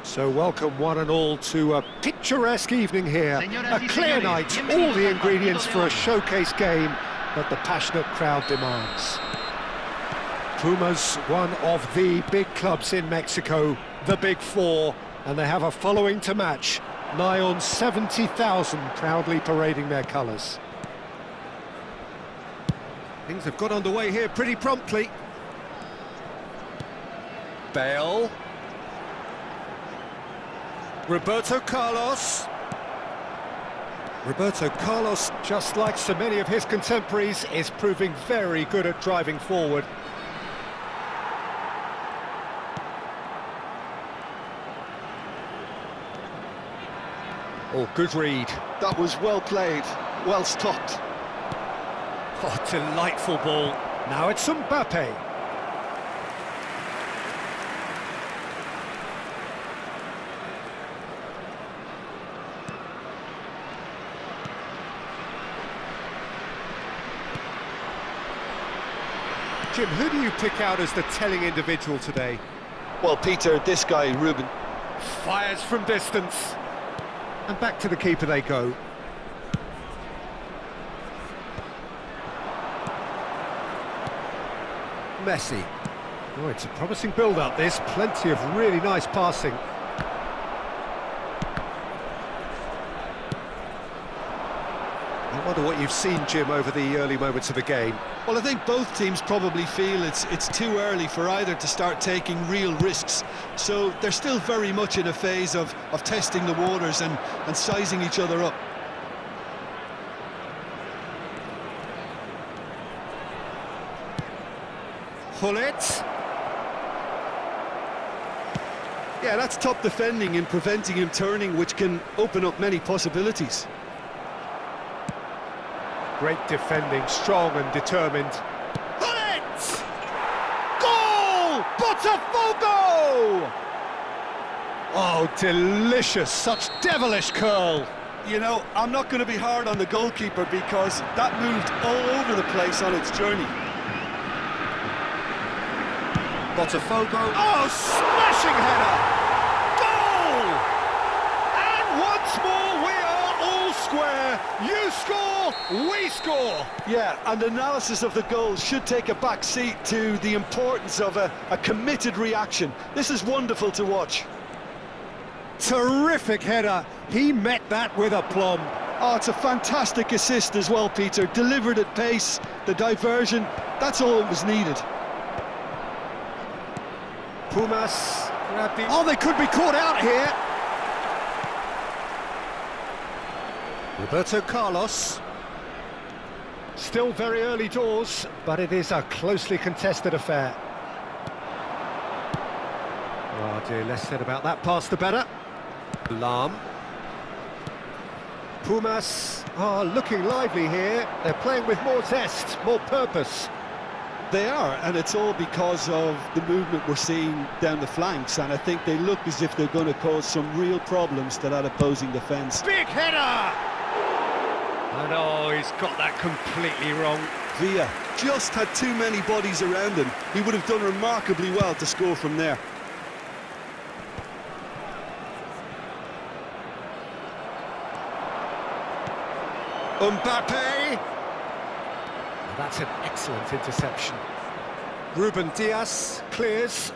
So welcome one and all to a picturesque evening here, a clear night, all the ingredients for a showcase game that the passionate crowd demands. Pumas, one of the big clubs in Mexico, the Big Four, and they have a following to match, nigh on 70,000 proudly parading their colours. Things have got underway here pretty promptly. Bale. Roberto Carlos. Roberto Carlos, just like so many of his contemporaries, is proving very good at driving forward. Oh, good read. That was well played, well stopped. Oh, delightful ball. Now it's Mbappe. Jim, who do you pick out as the telling individual today? Well, Peter, this guy, Ruben. Fires from distance. And back to the keeper they go. Messi. Oh, it's a promising build-up, this. Plenty of really nice passing. I wonder what you've seen, Jim, over the early moments of the game. Well, I think both teams probably feel it's too early for either to start taking real risks. So they're still very much in a phase of testing the waters and sizing each other up. Hullet. Yeah, that's top defending and preventing him turning, which can open up many possibilities. Great defending, strong and determined. Hullet! Goal! Botafogo! Oh, delicious, such devilish curl. You know, I'm not going to be hard on the goalkeeper because that moved all over the place on its journey. Botafogo. Oh, smashing header! Goal! And once more we are all square. You score, we score. Yeah, and analysis of the goal should take a back seat to the importance of a committed reaction. This is wonderful to watch. Terrific header. He met that with aplomb. Oh, it's a fantastic assist as well, Peter. Delivered at pace, the diversion, that's all that was needed. Pumas grabbed the... Oh, they could be caught out here. Roberto Carlos. Still very early doors, but it is a closely contested affair. Oh dear, less said about that pass the better. Lam. Pumas are looking lively here. They're playing with more zest, more purpose. They are, and it's all because of the movement we're seeing down the flanks, and I think they look as if they're going to cause some real problems to that opposing defence. Big header! And oh, he's got that completely wrong. Villa just had too many bodies around him. He would have done remarkably well to score from there. Mbappe! That's an excellent interception. Ruben Diaz clears.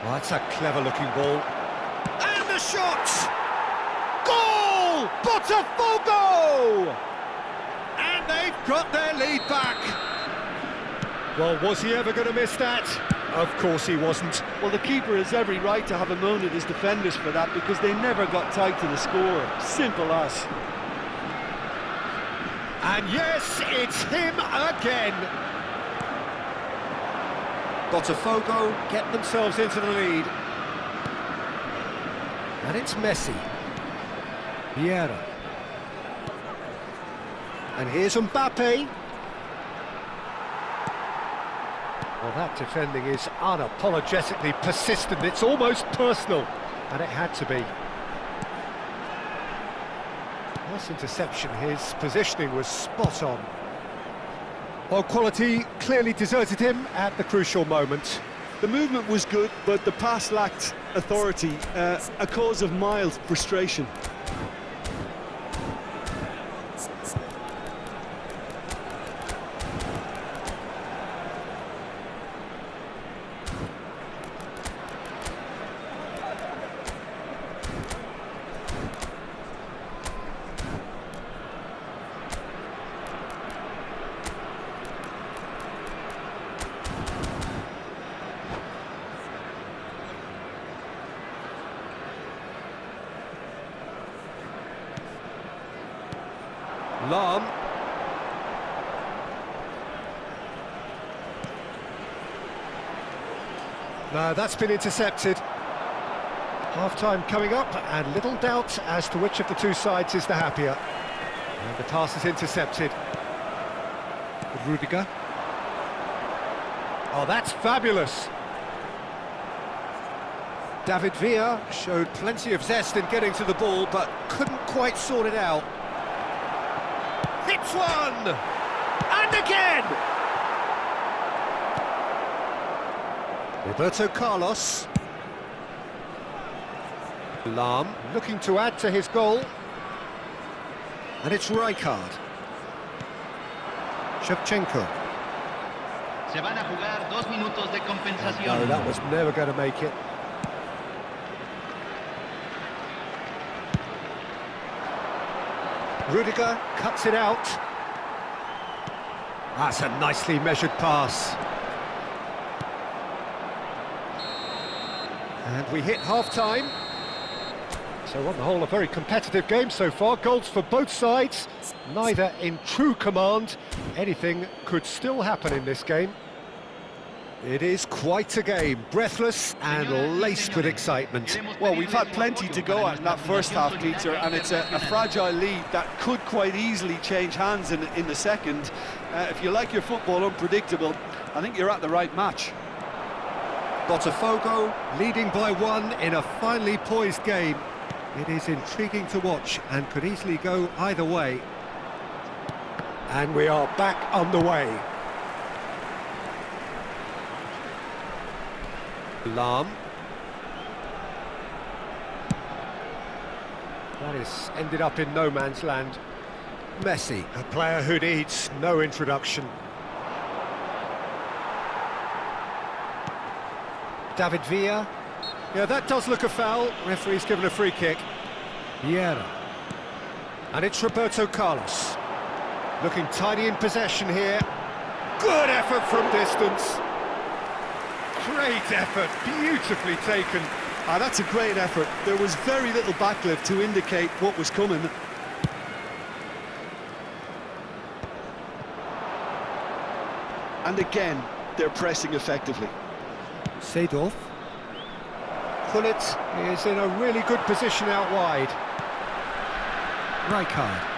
Oh, that's a clever-looking ball. And the shot! Goal! Botafogo! And they've got their lead back. Well, was he ever going to miss that? Of course he wasn't. Well, the keeper has every right to have a moan at his defenders for that because they never got tight to the score. Simple as. And yes, it's him again. Botafogo get themselves into the lead. And it's Messi. Vieira. And here's Mbappe. Well, that defending is unapologetically persistent. It's almost personal. And it had to be. Nice interception, his positioning was spot on. Well, quality clearly deserted him at the crucial moment. The movement was good, but the pass lacked authority, a cause of mild frustration. Lahm. No, that's been intercepted. Half-time coming up, and little doubt as to which of the two sides is the happier. And the pass is intercepted. Rudiger. Oh, that's fabulous. David Villa showed plenty of zest in getting to the ball, but couldn't quite sort it out. Hits one! And again! Roberto Carlos. Lahm looking to add to his goal. And it's Rijkaard. Shevchenko. Se van a jugar 2 minutos de compensación. No, that was never going to make it. Rudiger cuts it out. That's a nicely measured pass. And we hit half-time. So on the whole, a very competitive game so far. Goals for both sides, neither in true command. Anything could still happen in this game. It is quite a game, breathless and laced with excitement. Well, we've had plenty to go at in that first half, Peter, and it's a fragile lead that could quite easily change hands in the second. If you like your football unpredictable, I think you're at the right match. Botafogo leading by 1 in a finely poised game. It is intriguing to watch and could easily go either way. And we are back on the way. Lahm. That is ended up in no man's land. Messi, a player who needs no introduction. David Villa. Yeah, that does look a foul. Referee's given a free kick. Vieira. And it's Roberto Carlos. Looking tidy in possession here. Good effort from distance. Great effort, beautifully taken. That's a great effort. There was very little backlift to indicate what was coming. And again, they're pressing effectively. Seedorf. Gullit is in a really good position out wide. Rijkaard.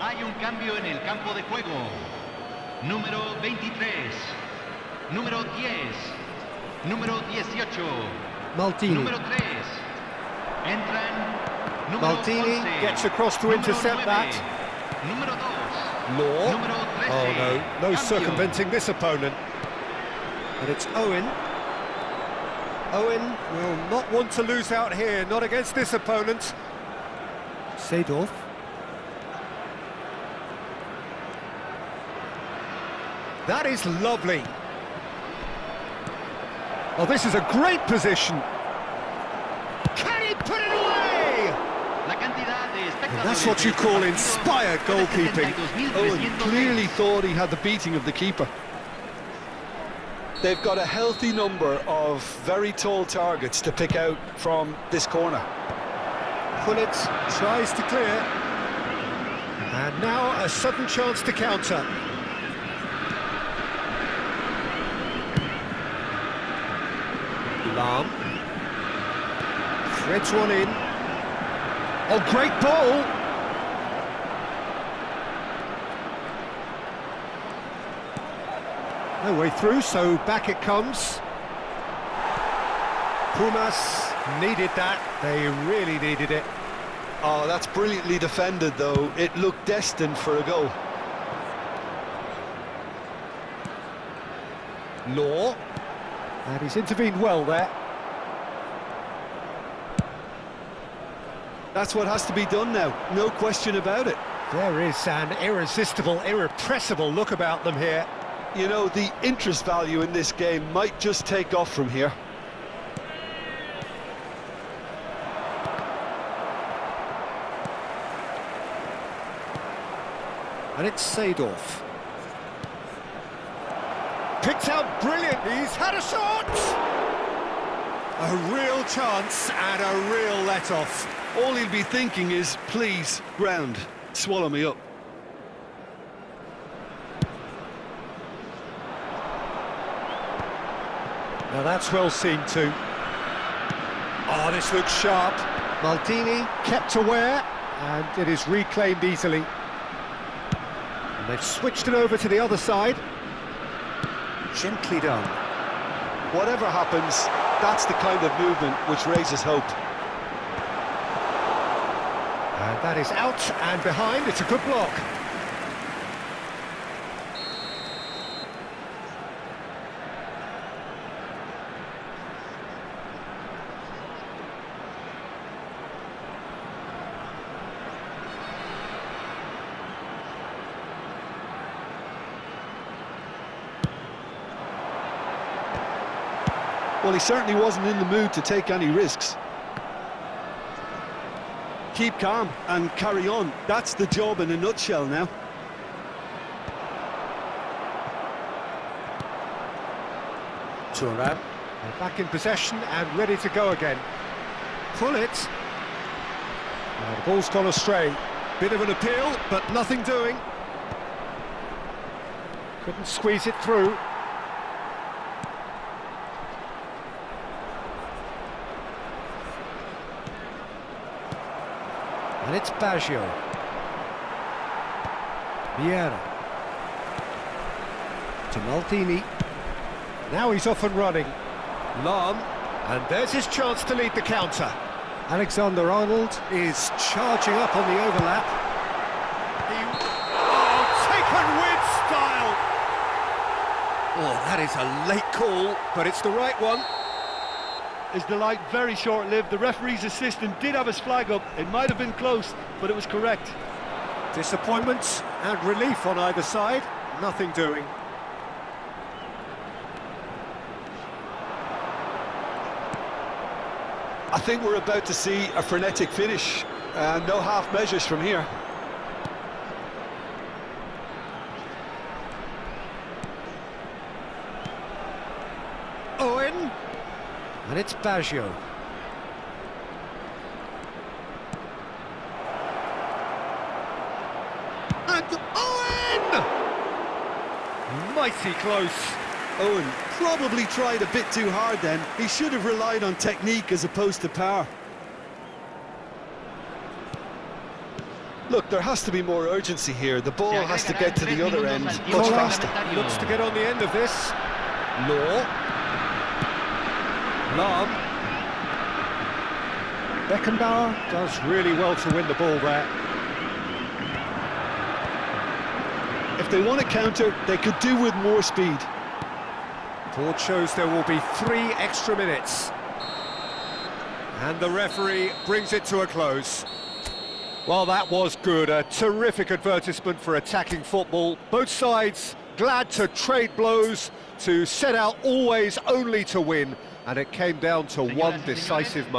Hay un cambio en el campo de juego. Número 23. Número 10. Número 18. Maldini. Número 3. Entran. Número Maldini 11. gets across to Número intercept 9. that. Número 2. Law. Número 13. Oh no, no Cambio. circumventing this opponent. And it's Owen. Owen will not want to lose out here, not against this opponent. Seedorf. That is lovely. Oh, this is a great position. Can he put it away? La cantidad de espectadores That's what you de este call partido inspired fue de goalkeeping. Owen 72.306. clearly thought he had the beating of the keeper. They've got a healthy number of very tall targets to pick out from this corner. Pullet tries to clear. And now a sudden chance to counter. Lahm. Threads one in. Oh, great ball! No way through, so back it comes. Pumas needed that. They really needed it. Oh, that's brilliantly defended, though. It looked destined for a goal. Law. And he's intervened well there. That's what has to be done now, no question about it. There is an irresistible, irrepressible look about them here. You know, the interest value in this game might just take off from here. And it's Seedorf. Picked out brilliantly, he's had a shot! A real chance and a real let-off. All he'll be thinking is, please, ground, swallow me up. Now that's well seen too. Oh, this looks sharp. Maldini kept aware, and it is reclaimed easily. And they've switched it over to the other side. Gently done. Whatever happens, that's the kind of movement which raises hope. And that is out and behind. It's a good block. Well, he certainly wasn't in the mood to take any risks. Keep calm and carry on. That's the job in a nutshell now. Turan. They're back in possession and ready to go again. Pull it. The ball's gone astray. Bit of an appeal, but nothing doing. Couldn't squeeze it through. And it's Baggio. Vieira. To Maldini. Now he's off and running. Lahm. And there's his chance to lead the counter. Alexander-Arnold is charging up on the overlap. Taken with style! Oh, that is a late call, but it's the right one. His delight very short-lived. The referee's assistant did have his flag up. It might have been close, but it was correct. Disappointment and relief on either side. Nothing doing. I think we're about to see a frenetic finish. No half measures from here. Owen. And it's Baggio. And Owen! Mighty close. Owen probably tried a bit too hard then. He should have relied on technique as opposed to power. Look, there has to be more urgency here. The ball has to get to the other end much Call out. faster. Looks to get on the end of this. Law. Love. Beckenbauer does really well to win the ball there. If they want to counter, they could do with more speed. Board shows there will be 3 extra minutes. And the referee brings it to a close. Well, that was good. A terrific advertisement for attacking football. Both sides glad to trade blows, to set out always only to win. And it came down to one decisive moment.